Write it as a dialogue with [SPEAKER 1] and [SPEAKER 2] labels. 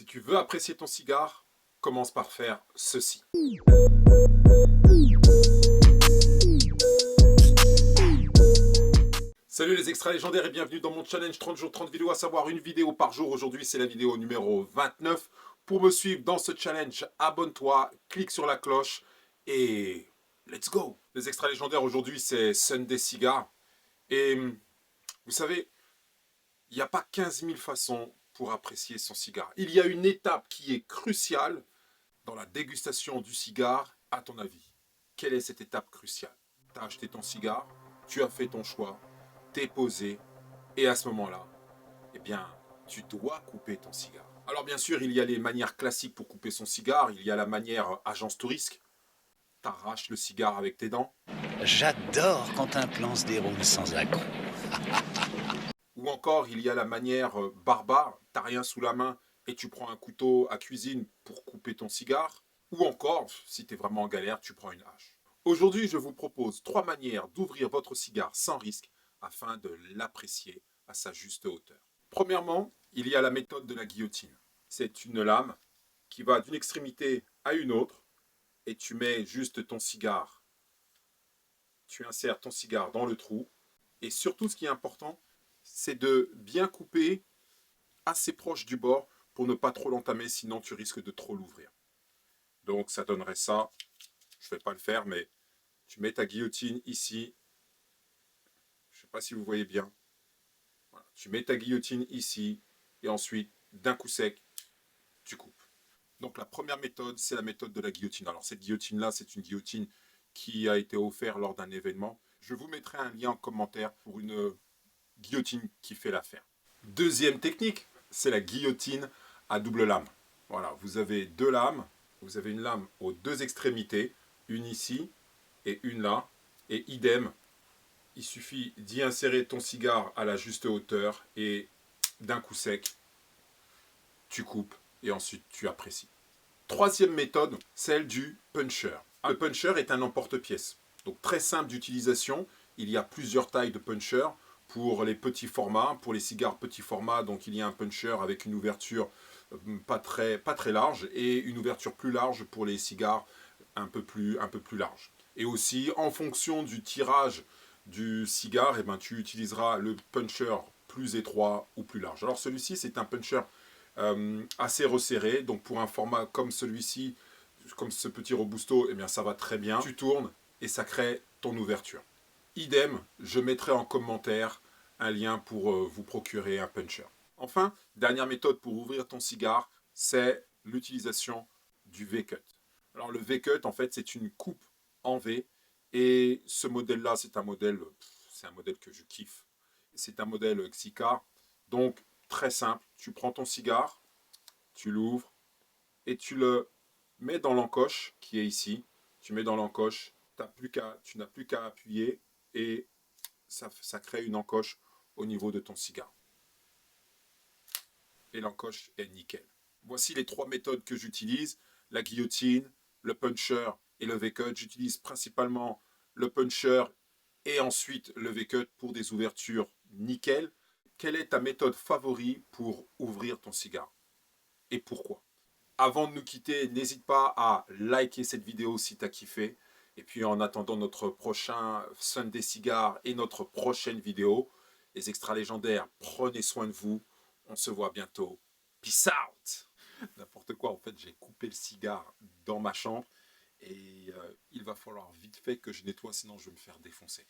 [SPEAKER 1] Si tu veux apprécier ton cigare, commence par faire ceci. Salut les extra légendaires et bienvenue dans mon challenge 30 jours 30 vidéos, à savoir une vidéo par jour. Aujourd'hui c'est la vidéo numéro 29. Pour me suivre dans ce challenge, abonne-toi, clique sur la cloche et let's go. Les extra légendaires aujourd'hui c'est Sunday Cigar. Et vous savez, il n'y a pas 15 000 façons pour apprécier son cigare. Il y a une étape qui est cruciale dans la dégustation du cigare. À ton avis, quelle est cette étape cruciale? Tu as acheté ton cigare, tu as fait ton choix, t'es posé, et à ce moment-là, eh bien, tu dois couper ton cigare. Alors bien sûr, il y a les manières classiques pour couper son cigare. Il y a la manière agence touriste. T'arraches le cigare avec tes dents.
[SPEAKER 2] J'adore quand un plan se déroule sans accroc.
[SPEAKER 1] Ou encore, il y a la manière barbare. T'as rien sous la main et tu prends un couteau à cuisine pour couper ton cigare. Ou encore, si tu es vraiment en galère, tu prends une hache. Aujourd'hui, je vous propose 3 manières d'ouvrir votre cigare sans risque afin de l'apprécier à sa juste hauteur. Premièrement, il y a la méthode de la guillotine. C'est une lame qui va d'une extrémité à une autre et tu mets juste ton cigare. Tu insères ton cigare dans le trou. Et surtout, ce qui est important, c'est de bien couper assez proche du bord pour ne pas trop l'entamer, sinon tu risques de trop l'ouvrir. Donc ça donnerait ça. Je ne vais pas le faire, mais tu mets ta guillotine ici. Je ne sais pas si vous voyez bien. Voilà. Tu mets ta guillotine ici et ensuite, d'un coup sec, tu coupes. Donc la première méthode, c'est la méthode de la guillotine. Alors cette guillotine-là, c'est une guillotine qui a été offerte lors d'un événement. Je vous mettrai un lien en commentaire pour une guillotine qui fait l'affaire. Deuxième technique, c'est la guillotine à double lame. Voilà, vous avez deux lames. Vous avez une lame aux deux extrémités, une ici et une là. Et idem, il suffit d'y insérer ton cigare à la juste hauteur et d'un coup sec, tu coupes et ensuite tu apprécies. Troisième méthode, celle du puncher. Le puncher est un emporte-pièce. Donc très simple d'utilisation. Il y a plusieurs tailles de puncher. Pour les petits formats, pour les cigares petits formats, donc il y a un puncher avec une ouverture pas très large et une ouverture plus large pour les cigares un peu plus large. Et aussi, en fonction du tirage du cigare, eh ben, tu utiliseras le puncher plus étroit ou plus large. Alors celui-ci, c'est un puncher assez resserré, donc pour un format comme celui-ci, comme ce petit robusto, eh bien, ça va très bien. Tu tournes et ça crée ton ouverture. Idem, je mettrai en commentaire un lien pour vous procurer un puncher. Enfin, dernière méthode pour ouvrir ton cigare, c'est l'utilisation du V-cut. Alors le V-cut, en fait, c'est une coupe en V. Et ce modèle-là, c'est un modèle que je kiffe. C'est un modèle Xicar. Donc, très simple, tu prends ton cigare, tu l'ouvres et tu le mets dans l'encoche qui est ici. Tu mets dans l'encoche, tu n'as plus qu'à appuyer et ça crée une encoche au niveau de ton cigare. Et l'encoche est nickel. Voici les 3 méthodes que j'utilise, la guillotine, le puncher et le V-cut. J'utilise principalement le puncher et ensuite le V-cut pour des ouvertures nickel. Quelle est ta méthode favorite pour ouvrir ton cigare et pourquoi? Avant de nous quitter, n'hésite pas à liker cette vidéo si tu as kiffé. Et puis en attendant notre prochain Sunday Cigar et notre prochaine vidéo, les extra légendaires, prenez soin de vous. On se voit bientôt. Peace out. N'importe quoi, en fait, j'ai coupé le cigare dans ma chambre. Et il va falloir vite fait que je nettoie, sinon je vais me faire défoncer.